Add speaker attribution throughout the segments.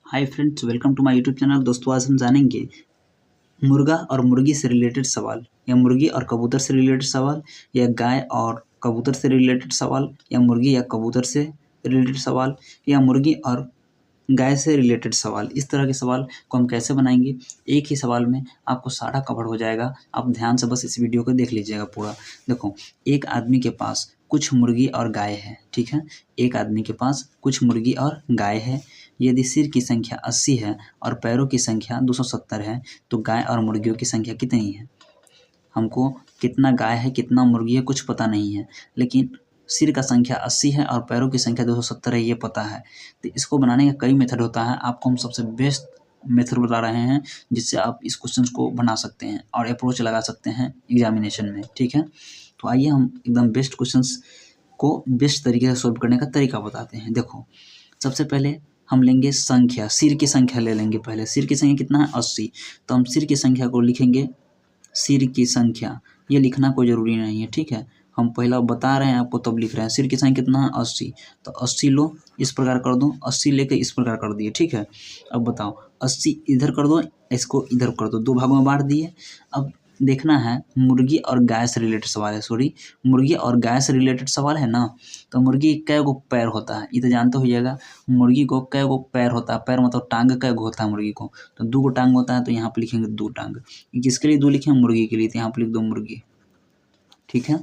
Speaker 1: Hi friends, welcome to my YouTube channel. दोस्तों, आज हम जानेंगे मुर्गा और मुर्गी से रिलेटेड सवाल, या मुर्गी और कबूतर से रिलेटेड सवाल, या गाय और कबूतर से रिलेटेड सवाल, या मुर्गी या कबूतर से रिलेटेड सवाल, या मुर्गी और गाय से रिलेटेड सवाल। इस तरह के सवाल को हम कैसे बनाएंगे, एक ही सवाल में आपको सारा कवर हो जाएगा। आप ध्यान से बस इस वीडियो को देख लीजिएगा पूरा। देखो, एक आदमी के पास कुछ मुर्गी और गाय है, ठीक है। एक आदमी के पास कुछ मुर्गी और गाय है। यदि सिर की संख्या 80 है और पैरों की संख्या 270 है, तो गाय और मुर्गियों की संख्या कितनी है? हमको कितना गाय है कितना मुर्गी है कुछ पता नहीं है, लेकिन सिर का संख्या 80 है और पैरों की संख्या 270 है, ये पता है। तो इसको बनाने का कई मेथड होता है, आपको हम सबसे बेस्ट मेथड बता रहे हैं जिससे आप इस क्वेश्चन को बना सकते हैं और अप्रोच लगा सकते हैं एग्जामिनेशन में, ठीक है। तो आइए हम एकदम बेस्ट क्वेश्चंस को बेस्ट तरीके से सॉल्व करने का तरीका बताते हैं। देखो, सबसे पहले हम लेंगे संख्या, सिर की संख्या ले लेंगे। पहले सिर की संख्या कितना है? 80। तो हम सिर की संख्या को लिखेंगे, सिर की संख्या। ये लिखना कोई ज़रूरी नहीं है, ठीक है। हम पहला बता रहे हैं आपको तब लिख रहे हैं। सिर की संख्या कितना है? 80। तो 80 लो, इस प्रकार कर दो, 80 लेके इस प्रकार कर दिए, ठीक है। अब बताओ, 80 इधर कर दो, इसको इधर कर दो, दो भागों में बांट दिए। अब देखना है मुर्गी और गाय से रिलेटेड सवाल है, सॉरी, मुर्गी और गाय से रिलेटेड सवाल है ना। तो मुर्गी कै गो पैर होता है, ये तो जानते होइएगा। मुर्गी को कै गो पैर होता है? पैर मतलब टांग कै गो होता है मुर्गी को? तो 2 गो टांग होता है, तो यहाँ पे लिखेंगे 2 टांग। किसके लिए 2 लिखे हैं? मुर्गी के लिए, तो यहाँ पे लिख दो मुर्गी, ठीक है।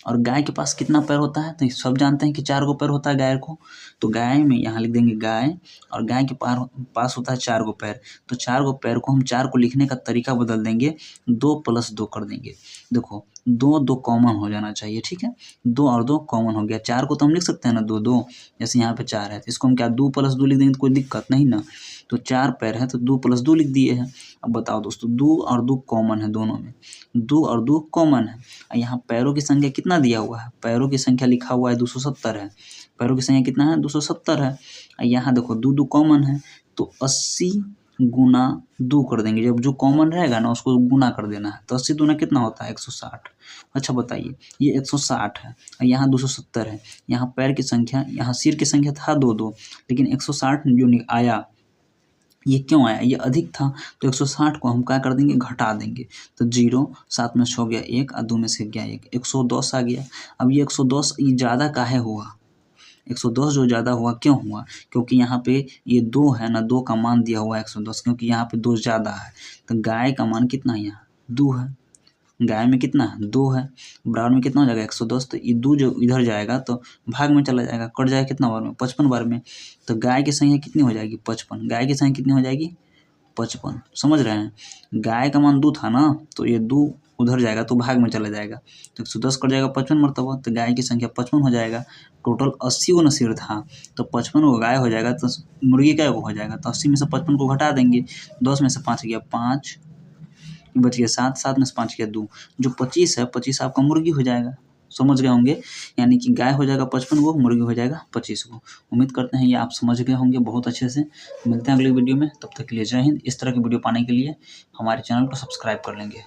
Speaker 1: और गाय के पास कितना पैर होता है? तो सब जानते हैं कि 4 गो पैर होता है गाय को। तो गाय में यहाँ लिख देंगे गाय, और गाय के पास होता है 4 गो पैर। तो 4 गो पैर को हम 4 को लिखने का तरीका बदल देंगे, 2 + 2 कर देंगे। देखो, 2 कॉमन हो जाना चाहिए, ठीक है। 2 और 2 कॉमन हो गया। 4 को तो हम लिख सकते हैं ना 2 जैसे यहाँ पे 4 है, तो इसको हम क्या 2 + 2 लिख देंगे, तो कोई दिक्कत नहीं ना। तो 4 पैर है तो 2 + 2 लिख दिए हैं। अब बताओ दोस्तों, 2 और 2 कॉमन है दोनों में, 2 और 2 कॉमन है। यहाँ पैरों की संख्या कितना दिया हुआ है? पैरों की संख्या लिखा हुआ है 270 है। पैरों की संख्या कितना है? 270 है। यहाँ देखो 2 कॉमन है, तो 80 गुना 2 कर देंगे। जब जो कॉमन रहेगा ना उसको गुना कर देना है। तो 80 दूना कितना होता है? 160। अच्छा बताइए, ये 160 है, यहाँ 270 है। यहाँ पैर की संख्या, यहाँ सिर की संख्या था 2, लेकिन 160 जो आया, ये क्यों आया? ये अधिक था, तो 160 को हम क्या कर देंगे? घटा देंगे। तो 0, 7 में से हो गया 1 और 2 में से गया 1, 110 आ गया। अब ये 110 ये ज़्यादा काहे हुआ? 110 जो ज़्यादा हुआ क्यों हुआ? क्योंकि यहाँ पे ये 2 है ना, 2 का मान दिया हुआ है 110, क्योंकि यहाँ पे 2 ज़्यादा है। तो गाय का मान कितना है? यहाँ 2 है। गाय में कितना है? 2 है। बराबर में कितना हो जाएगा? 110। तो ये 2 जो इधर जाएगा तो भाग में चला जाएगा, कट जाएगा कितना बार में? 55 बार में। तो गाय की संख्या कितनी हो जाएगी? 55। गाय की संख्या कितनी हो जाएगी? 55। समझ रहे हैं? गाय का मान 2 था ना, तो ये 2 उधर जाएगा तो भाग में चला जाएगा, तो 110 कट जाएगा 55 मरतबा, तो गाय की संख्या 55 हो जाएगा। टोटल 80 गो ना सिर था, तो 55 गो गाय हो जाएगा, तो मुर्गी कै गो हो जाएगा? तो 80 में से 55 को घटा देंगे, 10 में से 5 गया 5, बच गया 7, 7 में से 5 गया 2, जो 25 है, 25 आपका मुर्गी हो जाएगा। समझ गए होंगे? यानी कि गाय हो जाएगा 55 गो, मुर्गी हो जाएगा 25 गो। उम्मीद करते हैं ये आप समझ गए होंगे बहुत अच्छे से। मिलते हैं अगली वीडियो में, तब तक के लिए जय हिंद। इस तरह की वीडियो पाने के लिए हमारे चैनल को सब्सक्राइब कर लेंगे।